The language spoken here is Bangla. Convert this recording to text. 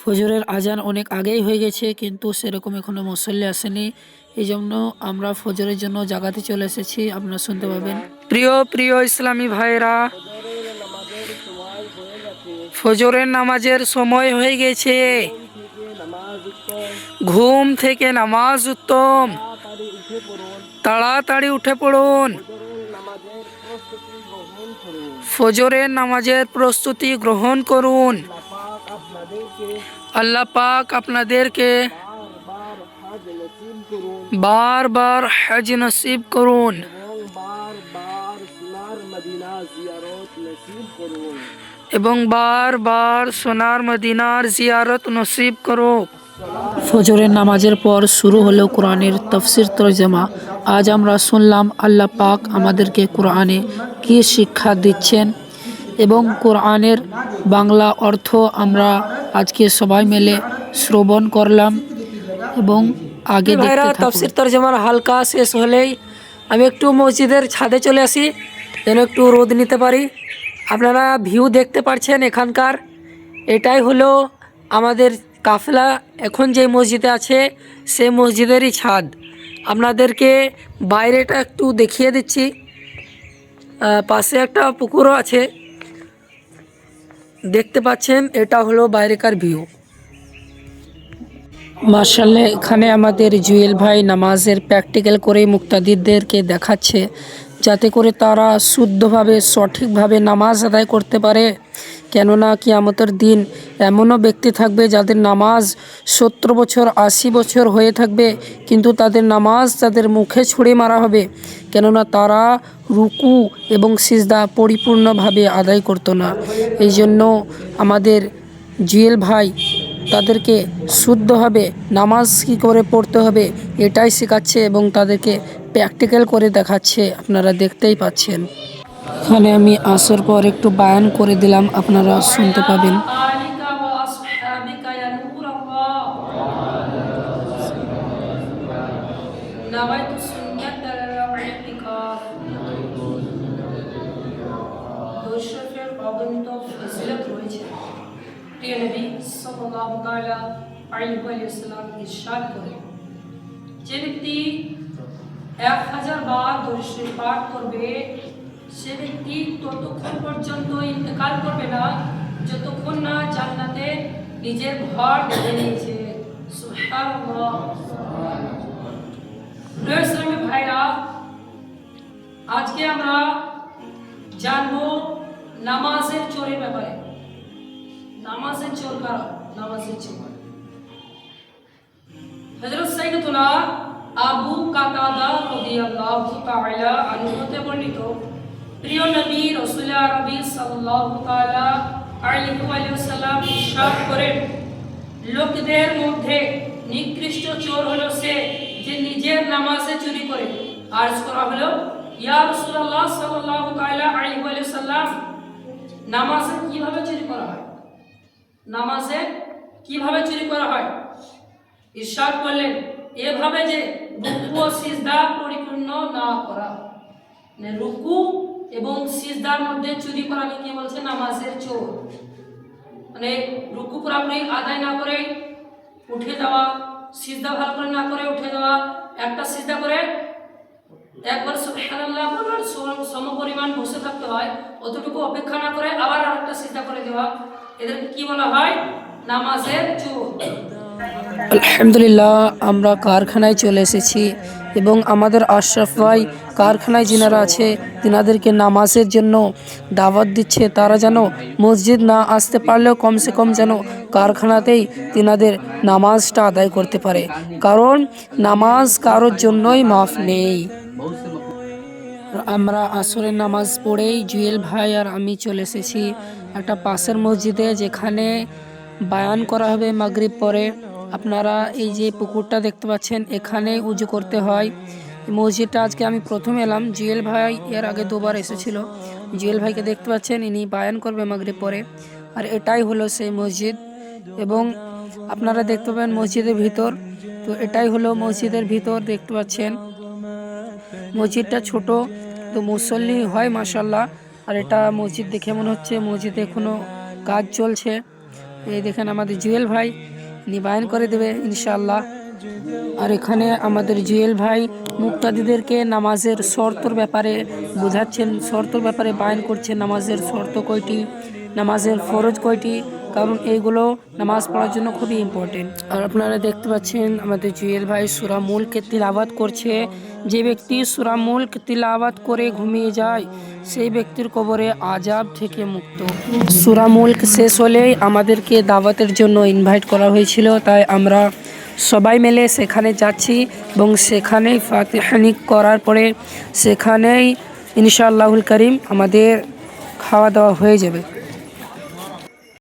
ফজরের আজান অনেক আগেই হয়ে গেছে, কিন্তু সেরকম এখনো মুসল্লি আসেনি। এই জন্য আমরা ফজরের জন্য জাগাতে চলে এসেছি, আপনারা শুনতে পাবেন। প্রিয় প্রিয় ইসলামী ভাইরা, ফজরের নামাজের সময় হয়ে গেছে। ঘুম থেকে নামাজ উত্তম, তাড়াতাড়ি উঠে পড়ুন। ফজরের নামাজের প্রস্তুতি গ্রহণ করুন। আল্লাহ পাক আপনাদেরকে বারবার হজ নসিব করুন এবং বারবার সোনার মদিনার জিয়ারত নসিব করুক। ফজরের নামাজের পর শুরু হলো কোরআনের তাফসির তরজমা। আজ আমরা শুনলাম আল্লাহ পাক আমাদেরকে কোরআনে কী শিক্ষা দিচ্ছেন এবং কোরআনের বাংলা অর্থ আমরা আজকে সবাই মিলে শ্রবণ করলাম এবং আগে ভাইরা তাফসির তরজমার হালকা শেষ হলেই আমি একটু মসজিদের ছাদে চলে আসি, যেন একটু রোদ নিতে পারি। আপনারা ভিউ দেখতে পাচ্ছেন এখানকার। এটাই হলো আমাদের কাফেলা এখন যে মসজিদে আছে সে মসজিদেরই ছাদ। আপনাদেরকে বাইরেটা একটু দেখিয়ে দিচ্ছি। পাশে একটা পুকুরও আছে, দেখতে পাচ্ছেন। এটা হলো বাইরেকার ভিউ। মাশাআল্লাহ, এখানে আমাদের জুয়েল ভাই নামাজের প্র্যাকটিক্যাল করে মুক্তাদিরদেরকে দেখাচ্ছে, যাতে করে তারা শুদ্ধভাবে সঠিকভাবে নামাজ আদায় করতে পারে। কেননা কিয়ামতের দিন এমনও ব্যক্তি থাকবে যাদের নামাজ 70 বছর 80 বছর হয়ে থাকবে, কিন্তু তাদের নামাজ তাদের মুখে ছুঁড়ে মারা হবে, কেননা তারা রুকু এবং সিজদা পরিপূর্ণভাবে আদায় করতো না। এই জন্য আমাদের জুয়েল ভাই তাদেরকে শুদ্ধভাবে নামাজ কী করে পড়তে হবে এটাই শেখাচ্ছে এবং তাদেরকে প্র্যাকটিক্যাল করে দেখাচ্ছে। আপনারা দেখতেই পাচ্ছেন। এখানে আমি আসার পর একটু বায়ান করে দিলাম, আপনারা শুনতে পাবেন। প্রিয় নবী সাল্লাল্লাহু তাআলা আলাইহি ওয়াসাল্লাম ইরশাদ করেন, যে ব্যক্তি 1000 বার দরুদ শরীফ পাঠ করবে সে ব্যক্তি ততক্ষণ পর্যন্ত ইন্তেকাল করবে না যতক্ষণ না জান্নাতে নিজের ঘর বেঁধে নিয়েছে। সুবহানাল্লাহ। প্রিয় ইসলামী ভাইরা, আজকে আমরা জানবো নামাজের চোরের ব্যাপারে। নামাজের চোর কারা? নামাজের চোর হযরত সাইয়্যিদুনা আবু কাতাদা রাদিয়াল্লাহু তাআলা আনহু হতে বর্ণিত, প্রিয় নবী রাসূল আরবি সাল্লাল্লাহু তাআলা আলাইহি ওয়াসাল্লাম ইরশাদ করেন, লোকদের মধ্যে নিকৃষ্ট চোর হলো সে যে নিজের নামাজে চুরি করে। আরজ করা হলো, ইয়া রাসূলুল্লাহ সাল্লাল্লাহু তাআলা আলাইহি ওয়াসাল্লাম, নামাজে কিভাবে চুরি করা হয়? নামাজে কিভাবে চুরি করা হয়? ইরশাদ করলেন, এভাবে যে রুকু ও সিজদা পরিপূর্ণ না করা। মানে রুকু এবং সিজদার মধ্যে চুরি করাকে কি বলছে? নামাজের চোর। মানে রুকু পুরোপুরি আদায় না করে উঠে যাওয়া, সিজদা ভালো করে না করে উঠে যাওয়া, একটা সিজদা করে একবার সুবহানাল্লাহ বলার সমপরিমাণ বসে থাকতে হয়, অতটুকু অপেক্ষা না করে আবার আরেকটা সিজদা করে দেওয়া, এদেরকে কি বলা হয়? নামাজের চোর। আলহামদুলিল্লাহ, আমরা কারখানায় চলে এসেছি এবং আমাদের আশরাফ ভাই কারখানায় যিনারা আছে তিনাদেরকে নামাজের জন্য দাওয়াত দিচ্ছে। তারা যেন মসজিদ না আসতে পারলেও কমসে কম যেন কারখানাতেই তিনাদের নামাজটা আদায় করতে পারে, কারণ নামাজ কারোর জন্যই মাফ নেই। আমরা আসরের নামাজ পড়েই জুয়েল ভাই আর আমি চলে এসেছি একটা পাশের মসজিদে, যেখানে বায়ান করা হবে মাগরিব পরে। আপনারা এই যে পুকুরটা দেখতে পাচ্ছেন, এখানে উজু করতে হয়। মসজিদটা আজকে আমি প্রথম এলাম। জুয়েল ভাই এর আগে 2বার এসেছিল। জুয়েল ভাইকে দেখতে পাচ্ছেন, ইনি বায়ান করবে মাগরিব পরে। আর এটাই হলো সেই মসজিদ এবং আপনারা দেখতে পাবেন মসজিদের ভিতর। তো এটাই হলো মসজিদের ভিতর, দেখতে পাচ্ছেন। মসজিদটা ছোট, তো মুসল্লি হয় মাশাআল্লাহ। আর এটা মসজিদ দেখে মনে হচ্ছে মসজিদে এখনো কাজ চলছে। এই দেখেন আমাদের জুয়েল ভাই নিবায়ন করে দেবে ইনশাআল্লাহ। আর এখানে আমাদের জুয়েল ভাই মুক্তাদিদেরকে নামাজের শর্তর ব্যাপারে বোঝাচ্ছেন, শর্তর ব্যাপারে বায়ান করছেন, নামাজের শর্ত কয়টি, নামাজের ফরজ কয়টি, কারণ এইগুলো নামাজ পড়ার জন্য খুবই ইম্পর্টেন্ট। আর আপনারা দেখতে পাচ্ছেন আমাদের জুয়েল ভাই সূরা মুলক তিলাওয়াত করছে। যে ব্যক্তি সূরা মুলক তিলাওয়াত করে ঘুমিয়ে যায় সেই ব্যক্তির কবরে আযাব থেকে মুক্ত। সূরা মুলক শেষ হলেই আমাদেরকে দাওয়াতের জন্য ইনভাইট করা হয়েছিল, তাই আমরা সবাই মিলে সেখানে যাচ্ছি এবং সেখানেই ফাতিহা করার পরে সেখানেই ইনশাআল্লাহুল কারীম আমাদের খাওয়া দাওয়া হয়ে যাবে।